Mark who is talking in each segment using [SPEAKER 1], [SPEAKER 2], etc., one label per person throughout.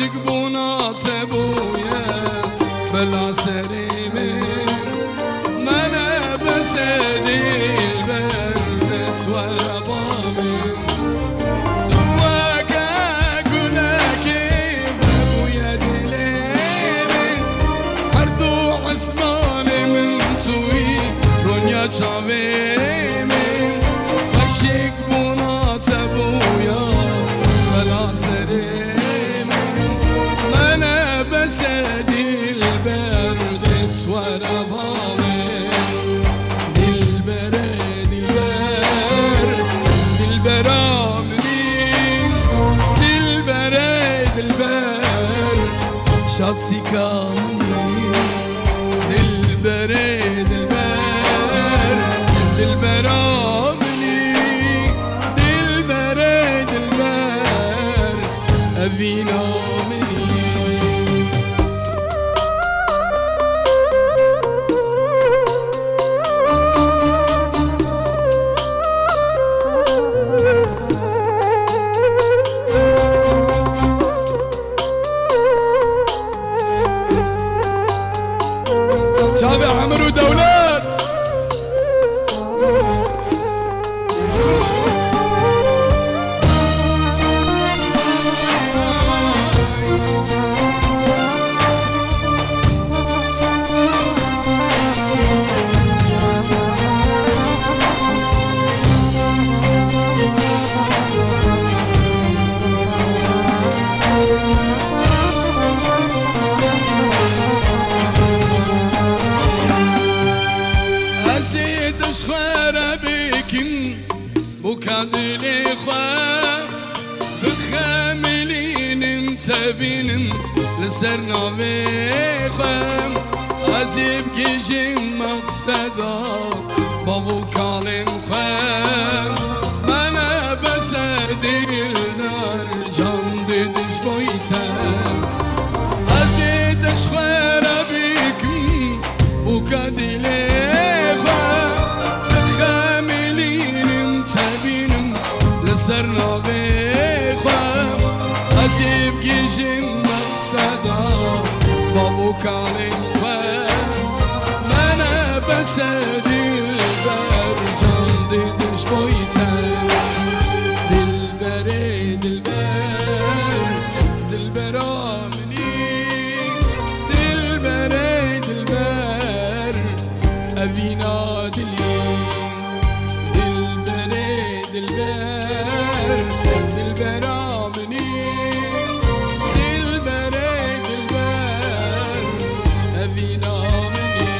[SPEAKER 1] عاشق بونات ابويا بلا سريمي منى بسدي البردت وربامي دواك اقولك ابويا دليمي حردو عسماني من توي رونيا جابيمي عاشق بونات ابويا بلا سريمي منى بسدي البردت وربامي شاطسي كامني دلبر دلبر دلبر آمني دلبر دلبر أبين آمني شافي عمرو دولات اشخار بكم وكادلي خواه بخاملين متابين لسرنا بخام عزيب كيجي مقصدا بابو كالم خواه منا بسدي النار جان ديدش بويتام عزيد اشخار بكم وكادلي سرنا بخوام عزيب كيجم مقصدا بابو كالين خوام منا بسدي البر جان ديدش بويتام دلبر دلبر دلبر آمني دلبر دلبر أبينا دلي دلبر دلبر دلبر آمني دلبر دلبر أبين آمني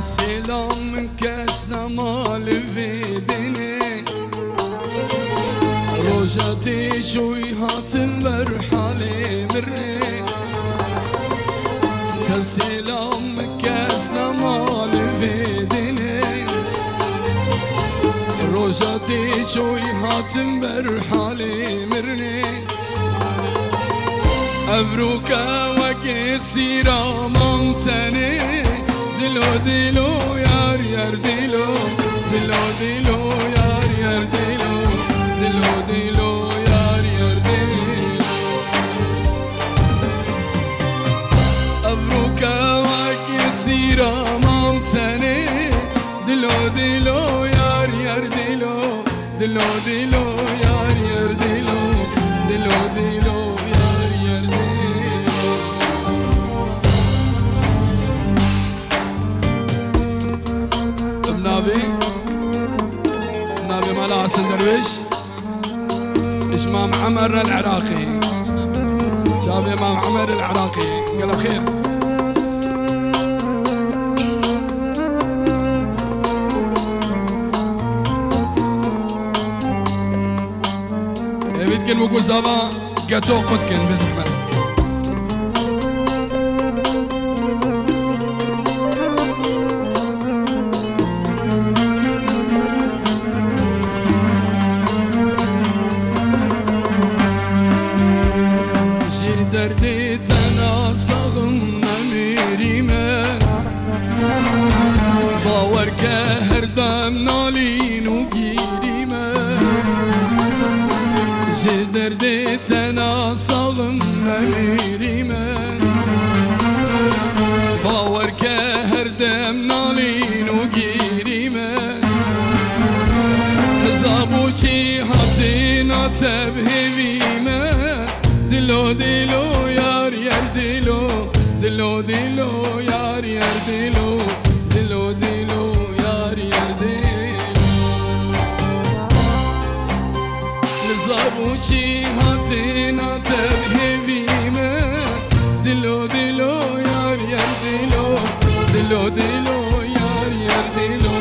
[SPEAKER 1] Selam kesna mal vedine Roja de joy hatim ver hale mirre Selam kesna mal vedine Roja de joy hatim ver hale mirre Evruka ve geçira mantene دلو دلو يار يار دلو دلو دلو يار يار دلو دلو دلو يار يار دلو أبروك واكي سيرا مامتني دلو دلو يار يار دلو دلو دلو یار یار دلو دلو دلو یار یار دلو بنابي مالا حسن درويش امام عمر العراقي شاب امام عمر العراقي قال خير بيتكن وقول زابا قاتو قدكن بزحمة جير دردي تناصغم أميريمة باور كهردم نالين وقيريمة دردي تناصغم أميريمة باور كهردم نالين وقيريمة نزابوشي هاتينا تبهيمة دلو دلو يار يار دلو دلو دلو يار يار دلو دلو دلو يار يار دلو نزابوشي هاتينا تبهيمة دلو دلو يار يار دلو دلو دلو يار يار دلو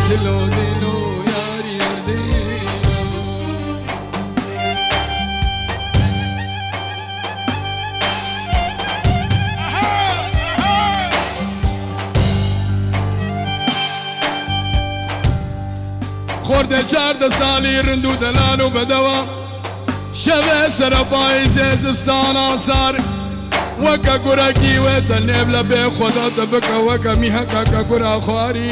[SPEAKER 1] دلو دلو يار يار دلو خورده 14 سالی رندو دلالو بدوا شبه سرپای زفستان آثار وکا گورا کیوه تنیب لبه خدا تبکا وکا میحکا کا گورا خواری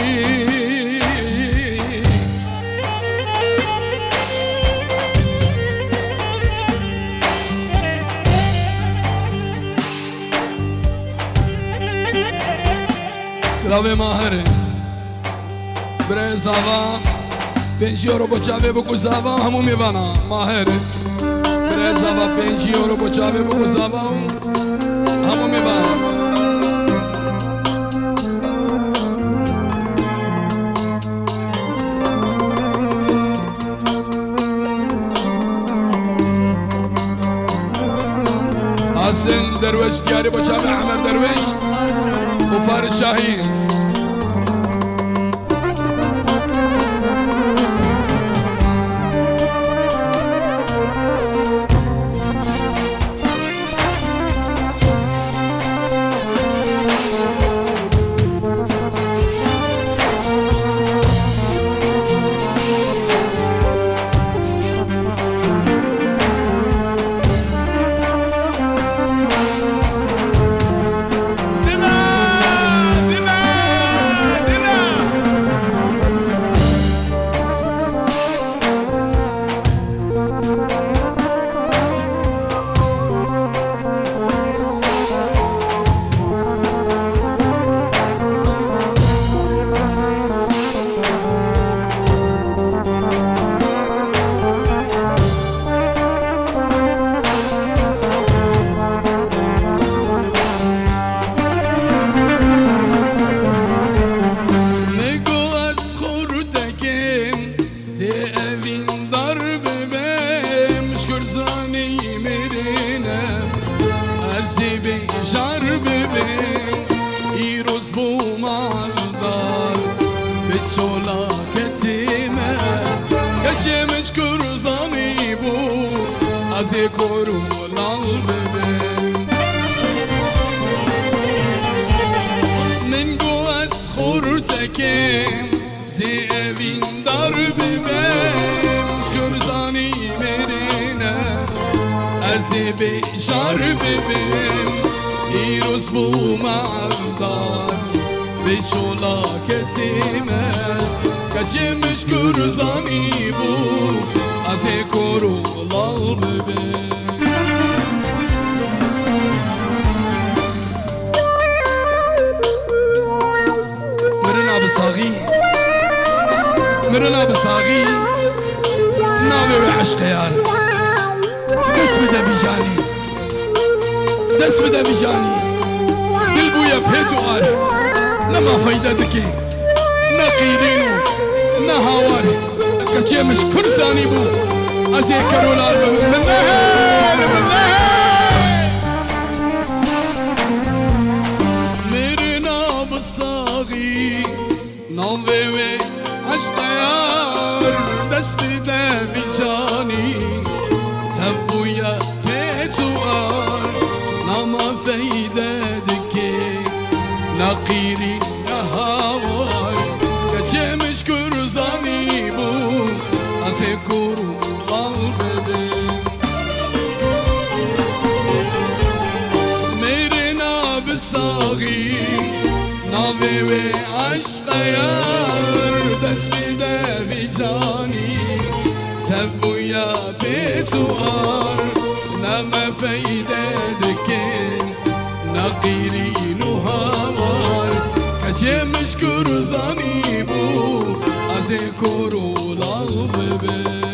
[SPEAKER 1] سلاوه ماهره بره زاوا 5 euro با چاوه بگو زاوا همو میبانا ماهره بره زاوا 5 euro با چاوه بگو زاوا همو میبانا حسن درویش دیاری با چاوه عمر درویش و فارس شاهین Azı koru lal bebem Men go az khurtekem zi evin dar bebem Şkurzani merine azı beşar bebem İroz bu maldar Beşola ketimez Kaçemiş kurzani bu Azı koru lal bebem مرنا بصاغي عشق یار دست بده بیجانی دست بده بیجانی دل بویا پیتو آره نما فایده دکی نه قیرینو نه هاواری کچه مش کرسانی بو از یک کرولار ببین من میری ناب ساقی نوه و عشق یار دست بده بیجانی تبویا پیتو آر نما فایده دکی نقیری نهاوار کچه مش کرزانی بو از کرو قلبه میره ناب ساقی ناوه و عشق یار دست بده ویجانی تبویا بیتو آر نما فایده دکن نقیرین و هوار کچه مشکر زنی بو از کرولال ببه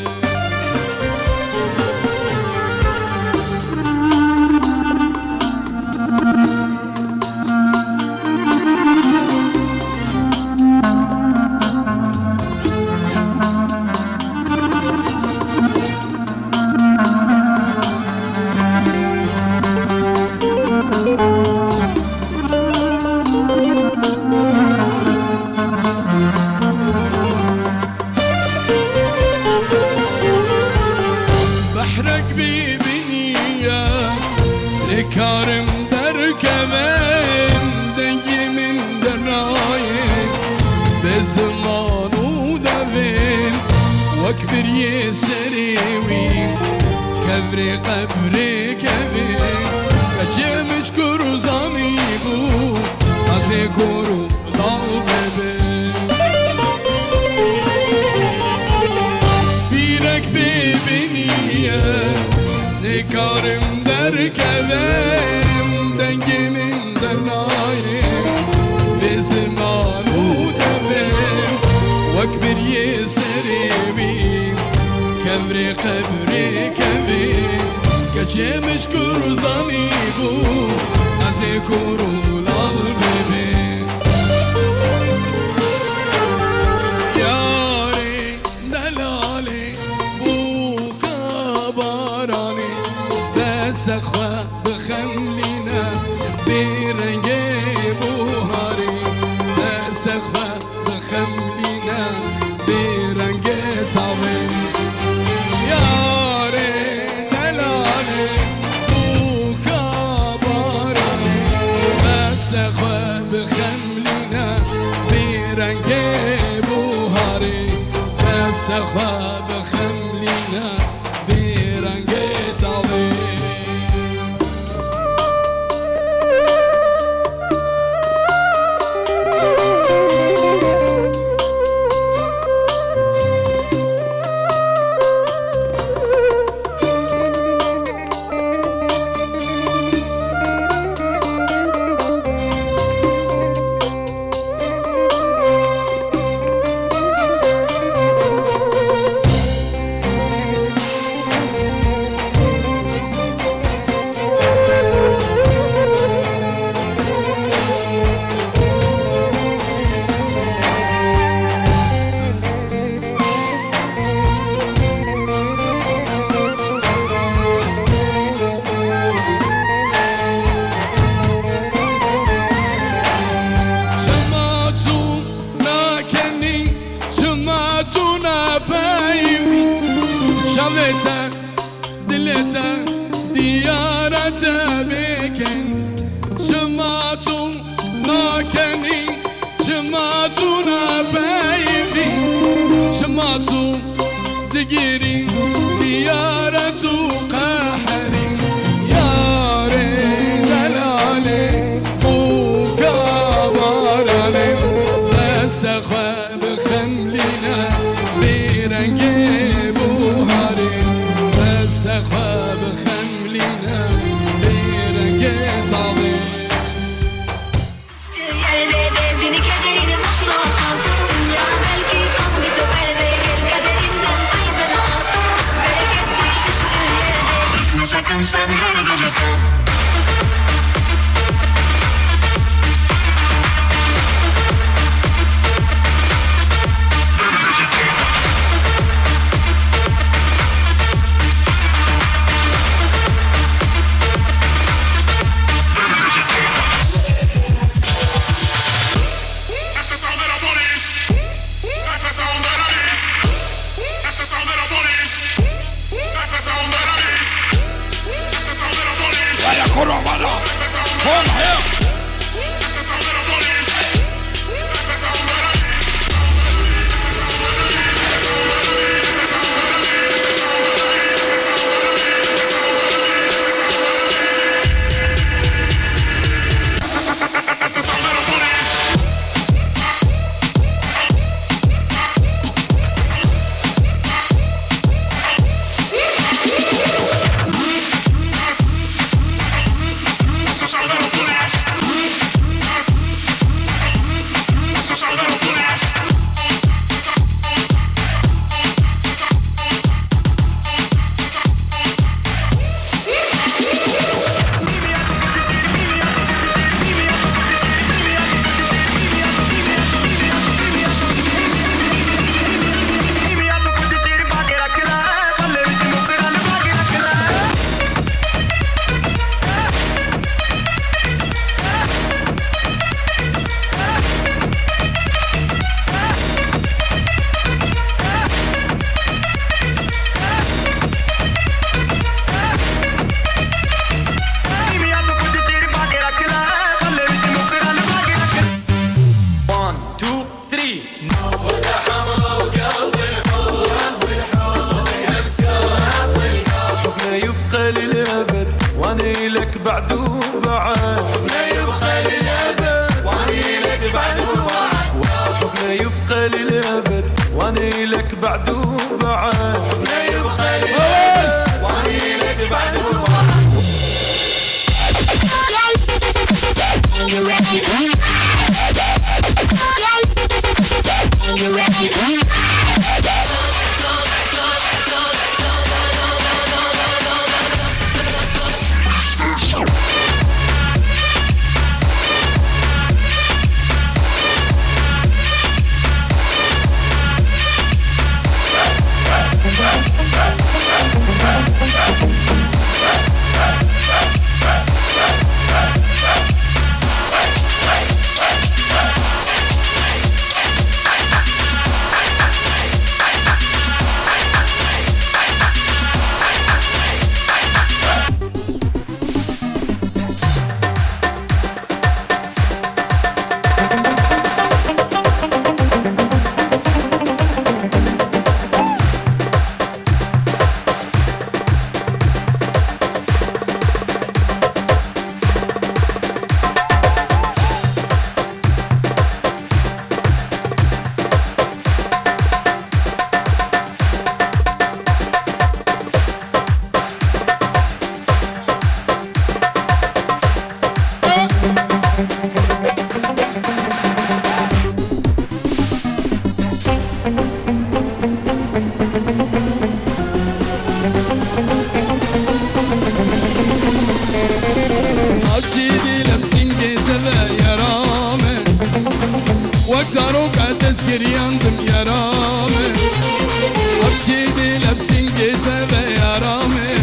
[SPEAKER 1] کارم در کمن دنگی من درناین به زمان و دوین وکبر یه سریوین کبر قبر کبین کچه مشکر زمی بو از کرو دال ببین بیرک ببینیه نکارم در کلم دنگی من درنایم به زمان و دویم وکبر یه سریبیم کبر قبر کبیم کچه مشکر زنی بو از کرولال ببین یاری دلالی بو کبارانی سخوا بخملینا بیرنگی بوهاری سخوا بخملینا بیرنگی تاوی یاری دلالی بو کبارانی سخوا بخملینا بیرنگی بوهاری سخوا بخملینا بیرنگی تاوی شويته دلته ديارته بكن شماتو ناكني شماتو نبايبي شماتو دقيري ديارته قاحري ياري دلالي وكباراني بسخوا بخملينا بيرنجي سخوا بخملينا بيرنجي صعبي
[SPEAKER 2] Yerde devdini kederini mutlu olsun Dünya belki son bir seferde gel kaderinden saygıda Aşk aşkım sen her gece kal.
[SPEAKER 3] بعد وبعد حبنا يبقى للأبد واني لك بعد وبعد حبنا يبقى للأبد واني لك بعد وبعد حبنا يبقى للأبد واني لك بعد وبعد
[SPEAKER 1] واكسروك تذكر يندم يا رامي ابشيدي لبسين كتابة يا رامي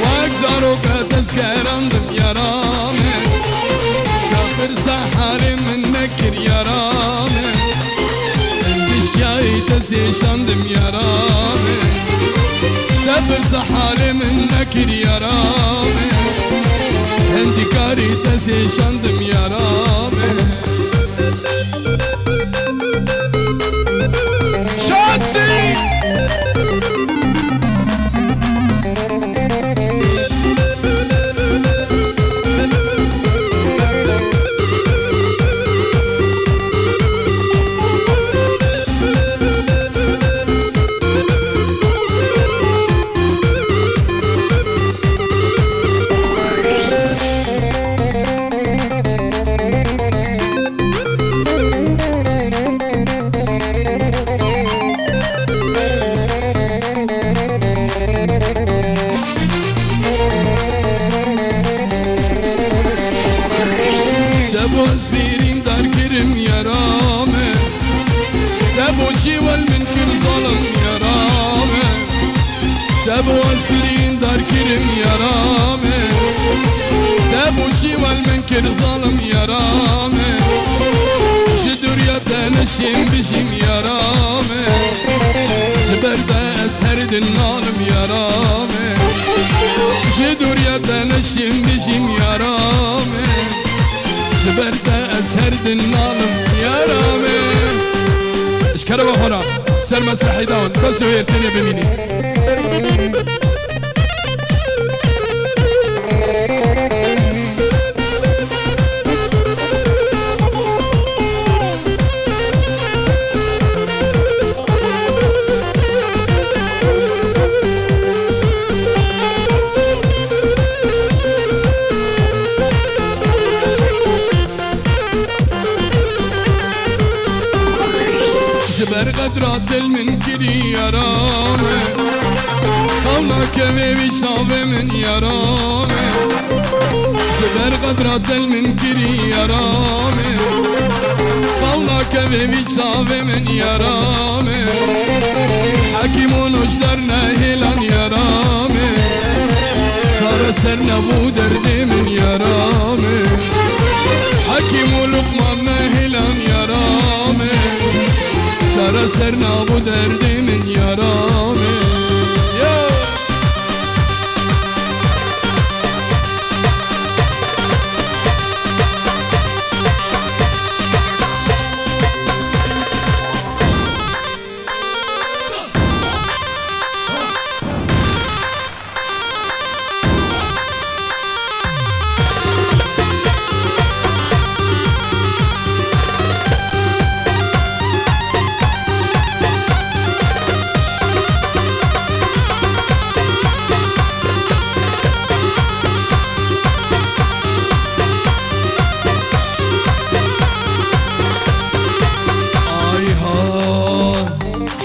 [SPEAKER 1] واكسروك تذكر يندم يا رامي كفر سحري من نكر يا رامي انت الشاي تزي شندم يا رامي كفر سحري من نكر يا رامي انت كاري تزي شندم يا رامي شانسي دبو اسكرين دار كرم يرامي دبو جيوال من كر ظالم يرامي جدور يتنشم بجيم يرامي زبرد اسهر دنالم يرامي جدور يتنشم بجيم يرامي زبرد اسهر دنالم يرامي اشكرا وخورا سر مسرحي داون بس هو يرتني بميني جبر قدرات دل من كري يرامي قولنا كمي بشاب من يرامي جبر قدرات دل من كري يرامي قولنا كمي بشاب من يرامي حكيمون وجدرنا هلان يرامي صار سرنا بو دردي من يرامي حكيم ولقمان هلان يرامي شارع سرنا ابو دردي من يرامي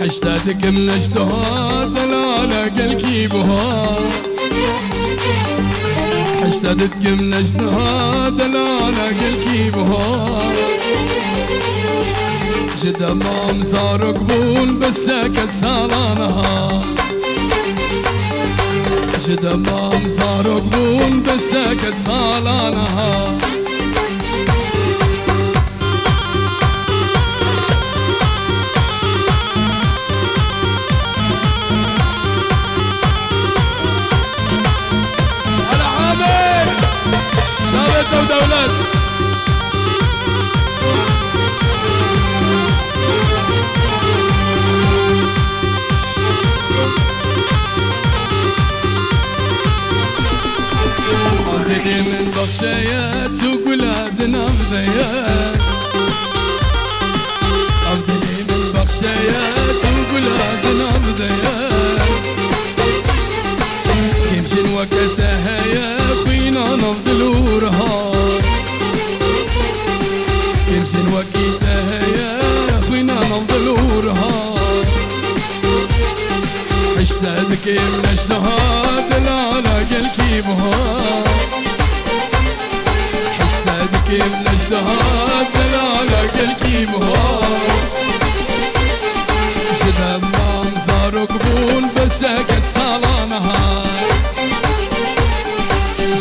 [SPEAKER 1] حشتاتك من اجدها دلالة قلكي بها حشتاتك من اجدها دلالة قلكي بها جدا ما مزار قبول بس ساكت سالانها جدا ما مزار قبول بس ساكت سالانها ودولات عندني من بخشيات وقلادنا مذيات عندني من بخشيات وقلادنا مذيات يمشي وقتها يا فينا نفضل ورهان يمشي وقتها يا فينا نفضل ورهان حشتاتك من اجتهاد لا قلكي بها حشتاتك من اجتهاد لا قلكي بها شدا ما مزار قبول بس ساكت صالانها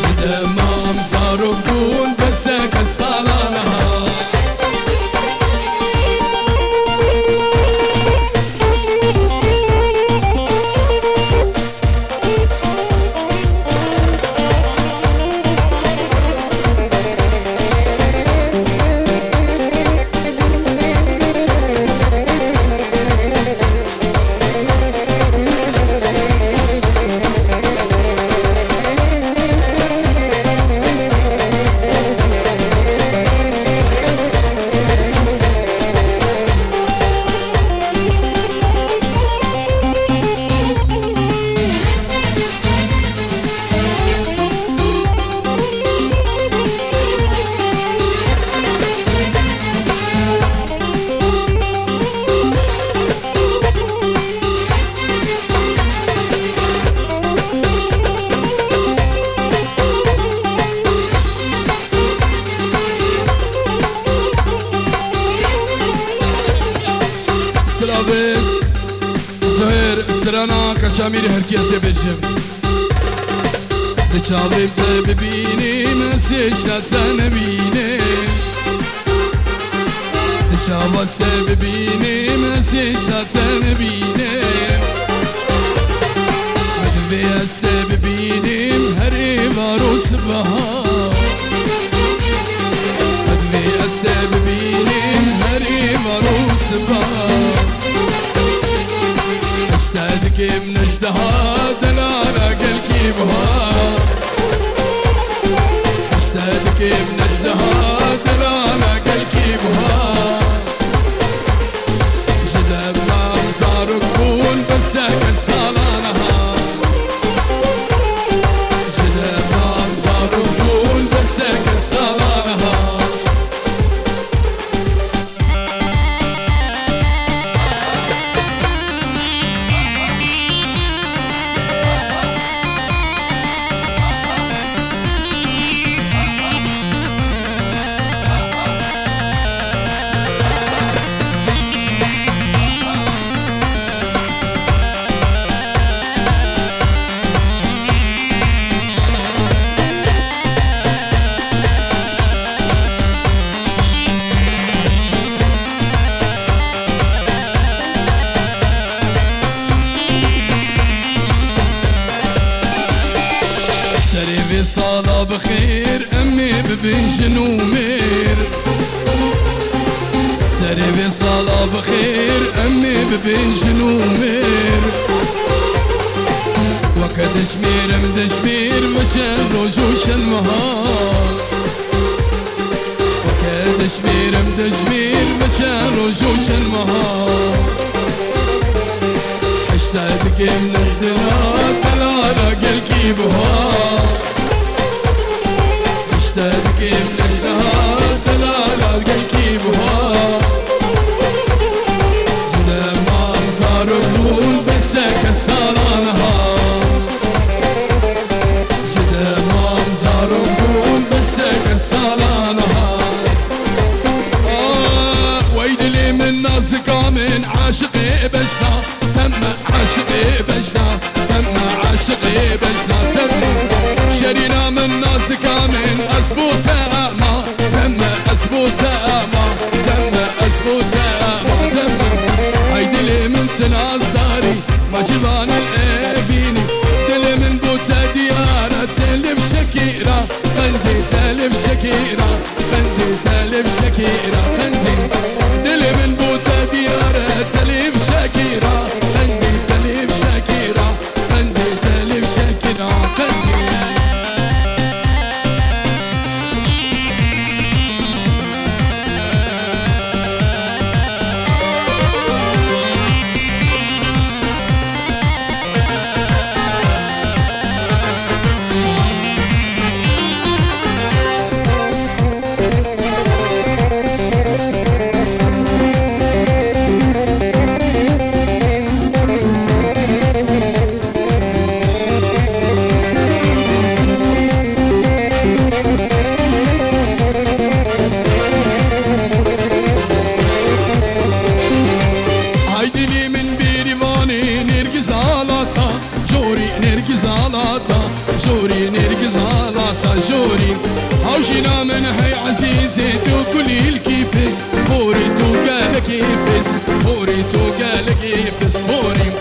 [SPEAKER 1] شدا ما مزار قبول بس ساكت صالانها كشامير هركيتي بجم دشالب تبيني مسيشة نبيني دشالب سببيني مسيشة نبيني مدبي سببيني هري باروس بها مدبي سببيني هري باروس بها اشتادك من اجدها دلالة قلكي بها اشتادك من اجدها دلالة قلكي بها جدبنا مزار كون بساكن صالانها جدبنا مزار كون بساكن صالانها صلاة بخير أمي ببنجن ومير سربي صلاة بخير أمي ببنجن ومير وقت شمير مدشمير مشان رجوش المهار وقت شمير مدشمير مشان رجوش المهار اشتاقك من الدنيا دلالة قلكي بها اشتاقك من اجلها دلالة قلكي بها جدا ما صار بقول بسك صالانها جدا ما صار بقول بسك صالانها ويدلي من ناس كامل عاشقي بجنا تم عاشقي بجنا تم عاشقي بجنا تم شرينا من ناس كامل أسبوت أعمى تم أسبوت أعمى تم أسبوت أعمى تم هيدلي من تناس داري ما جبان الأبيني دلي من بوتا ديارة تلف شكيرة قندي تلف شكيرة قندي تلف شكيرة قندي دلي من بوتا ديارة تلف شكيرة قندي تلف شكيرة قندي تلف شكيرة قندي جوري نرقص على جوري هوشنا من هي عزيزي تقولي الكيف صبوري توقال كيف صبوري توقال كيف صبوري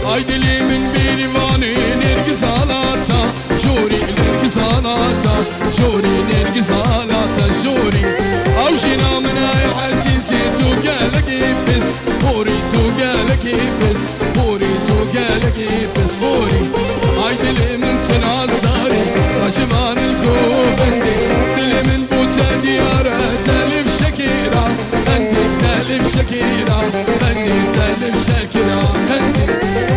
[SPEAKER 1] هايدلي من بيريفاني نرقص على جوري نرقص على جوري نرقص على جوري هوشنا من هي عزيزي توقال كيف صبوري توقال كيف صبوري توقال كيف صبوري هايدلي من تنازاري رجمان الكوبندي دلي من بوتا ديارة تلف شكيرة غندي تلف شكيرة غندي تلف شكيرة غندي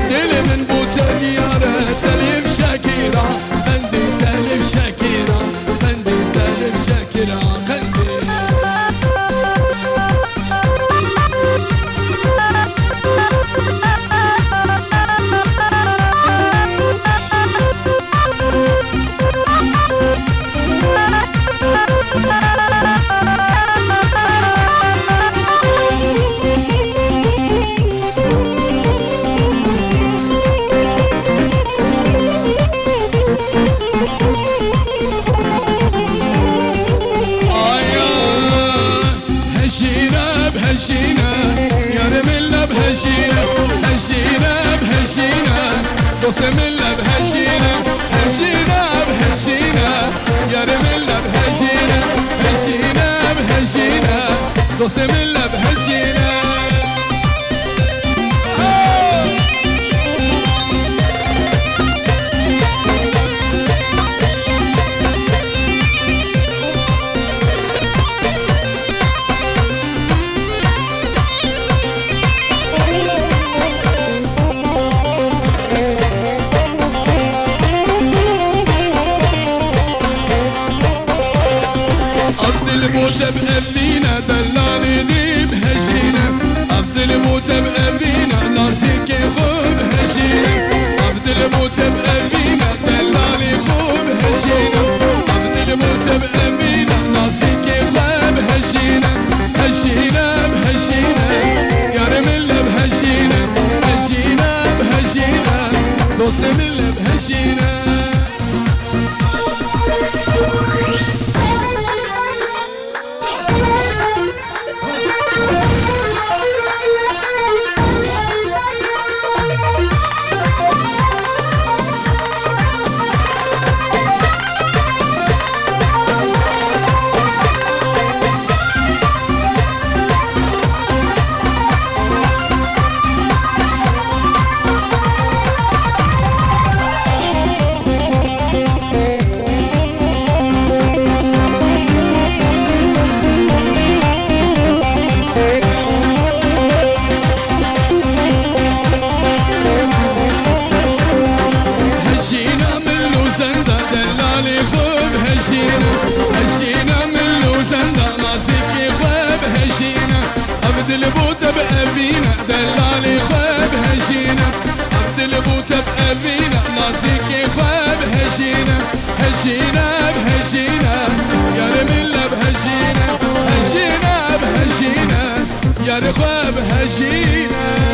[SPEAKER 1] دلي من بوتا ديارة تلف شكيرة غندي تلف شكيرة غندي تلف شكيرة غندي
[SPEAKER 4] La
[SPEAKER 1] دوست مله بهجینه هجینه بهجینه یار مله بهجینه هجینه بهجینه دوست مله بهجینه البوت بأبينا دلالي ذي بهجينا عبد البوت بأبينا ناسيك خوب هجينا عبد البوت بأبينا دلالي خوب هجينا عبد البوت بأبينا ناسيك خوب هجينا هجينا بهجينا يا رمل بهجينا هجينا بهجينا دوست مل بهجينا هجينا من لوزندا ناسيكي خواب هجينا عبد البوت بأبينا دلالي خواب هجينا عبد البوت بأبينا ناسيكي خواب هجينا هجينا بهجينا يا رميلا بهجينا هجينا بهجينا يا رخواب هجينا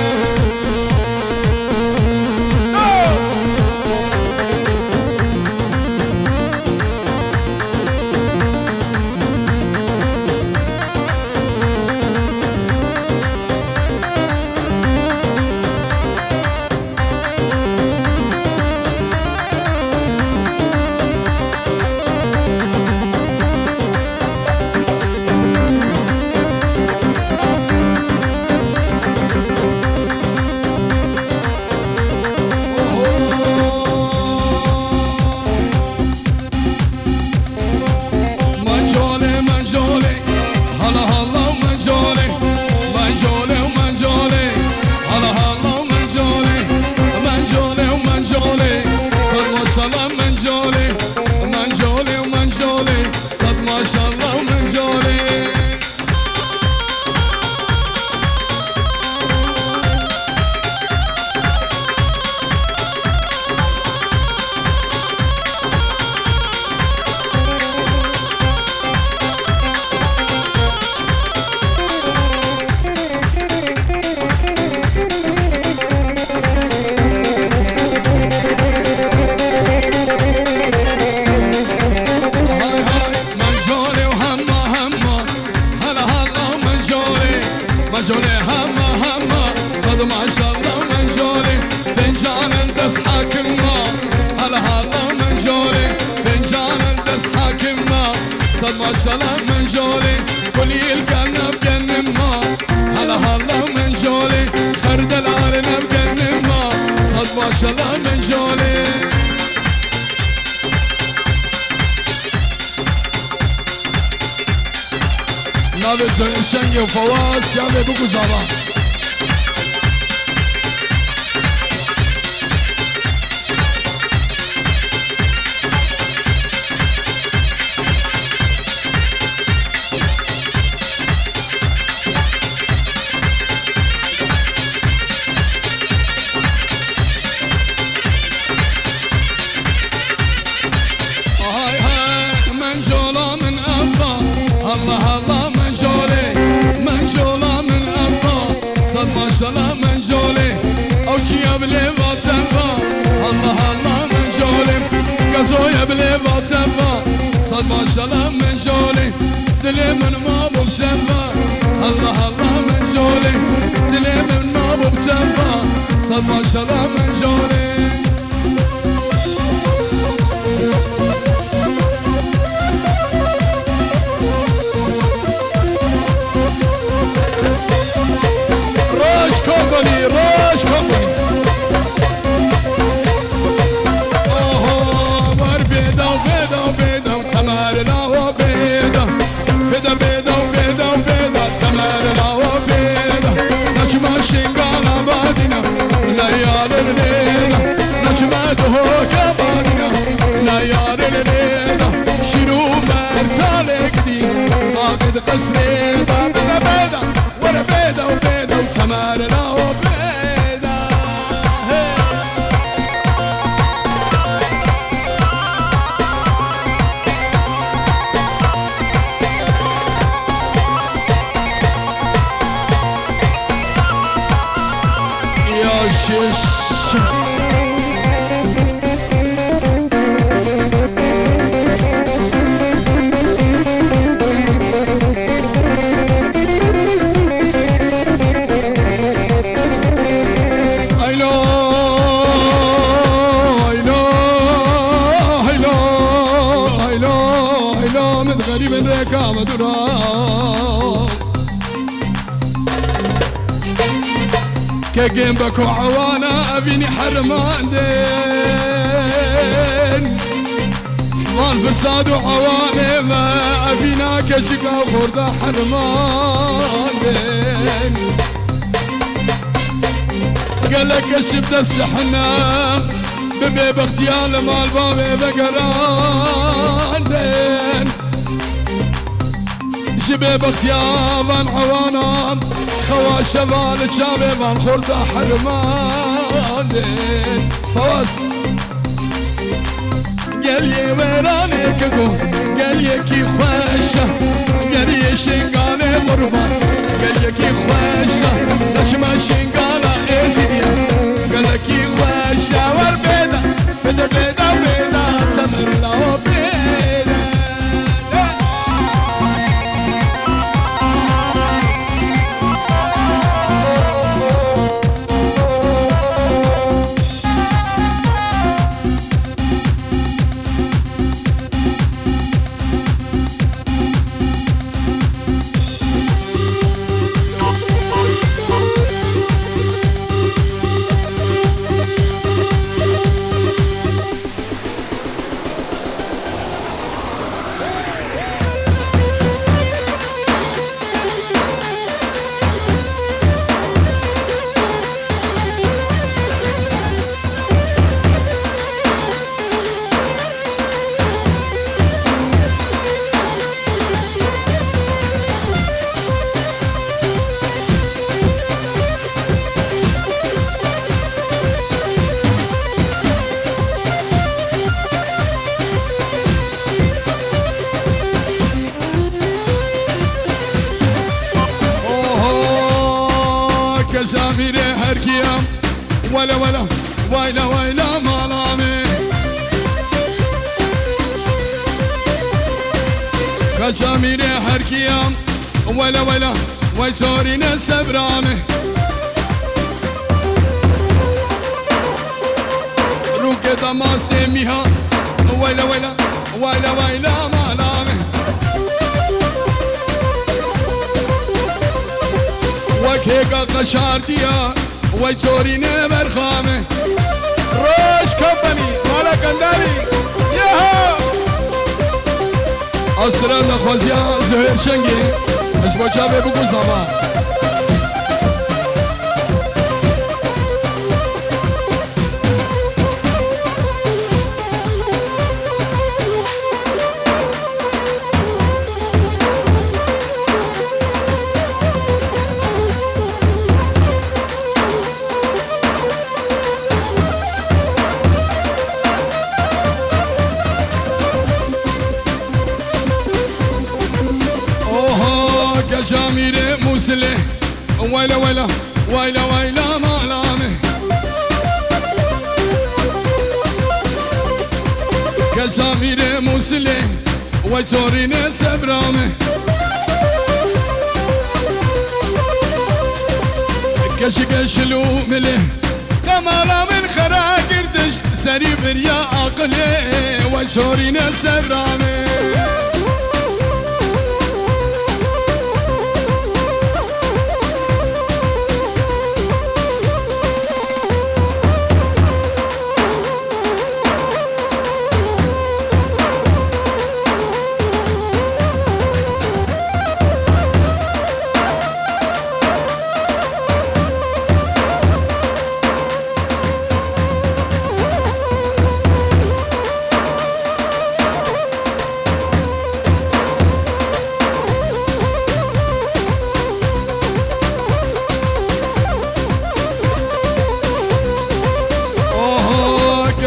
[SPEAKER 1] شنگ و فواز شبه بگو زبان ماشاءالله من جولي او چی بلی واتفا الله الله من جولي قزويا بلی واتفا صد ماشاءالله من جولي دلي من ما ببتفا الله الله من جولي دلي من ما ببتفا صد ماشاءالله من جولي بيد قصري بيدا بيدا ورا بيدا وبيدا وتمارنا وبيدا يا الشمس من ركام درام كجنبك وعوانا أبيني حرمان دين ظل فساد وعواني ما أبينا كشكا وخردة حرمان دين قالك كشف تسلحنا ببي باختيال مال بابي بقران دين شباب اختيابان عوانان خوا شبال شابان خورده حرمان فواز قال يا ويراني كقو قال يا كي خوشه قال يا شنقاني قربان قال يا كي خوشه لشما شنقانا ازيديا قال يا كي خوشه وربيدا بيدا بيدا بيدا تمرنا وبيدا كزاميري هركيام ولا ولا ويلا ويلا مالامي كزاميري هركيام ولا ولا ويتورينا سبرامي روكي دماستي ميها ويلا ويلا ويلا ويلا مالامي وكيكا قشارتيا ويتورينا برخامي روش كمباني مالا كنداري ياها أسرى نخوزيا زهير شنگي مش بوچاوه بگو زمان جامير موسله ويلا ويلا ويلا ويلا مالامي كجامير موسله وجورين سبرامي كشك شلو مله كمالا من خرا قردش سري بريا عقلي وجورين سبرامي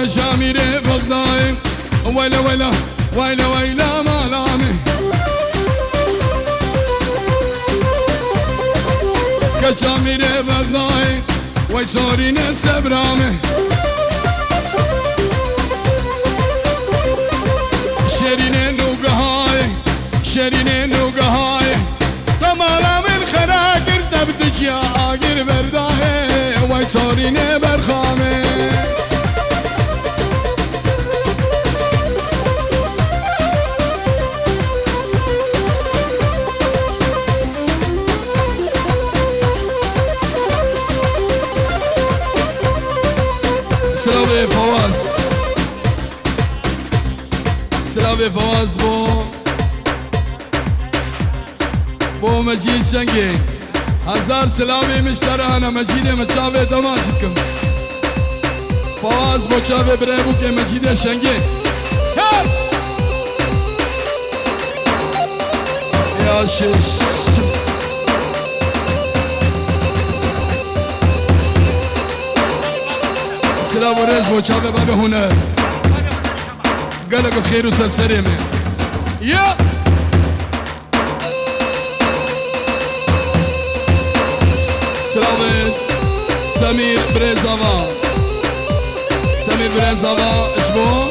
[SPEAKER 1] كشامير بغداي ويلا ويلا ويلا ويلا مالامي كشامير بغداي ويسورين سبرامي شيرين نوقهاي شيرين نوقهاي تمالا من خراقر دبدج يا آقر برداي ويسورين برخامي سلامي فواز سلامي فواز بو مجيد شنقي هزار سلامي مشترى انا مجيد متشافي تماشتكم فواز بو شافي بريبوك مجيد شنقي يا شمس سلام ورز بو شافي بابي هنر قالك بخير وسلسلمة يا سلامت سمير بريزافا سمير بريزافا اشبو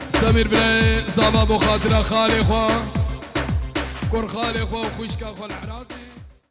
[SPEAKER 1] سمير بريزافا بو خاطر خالي خوا كور خالي خوا وخوشكا خوا العراقي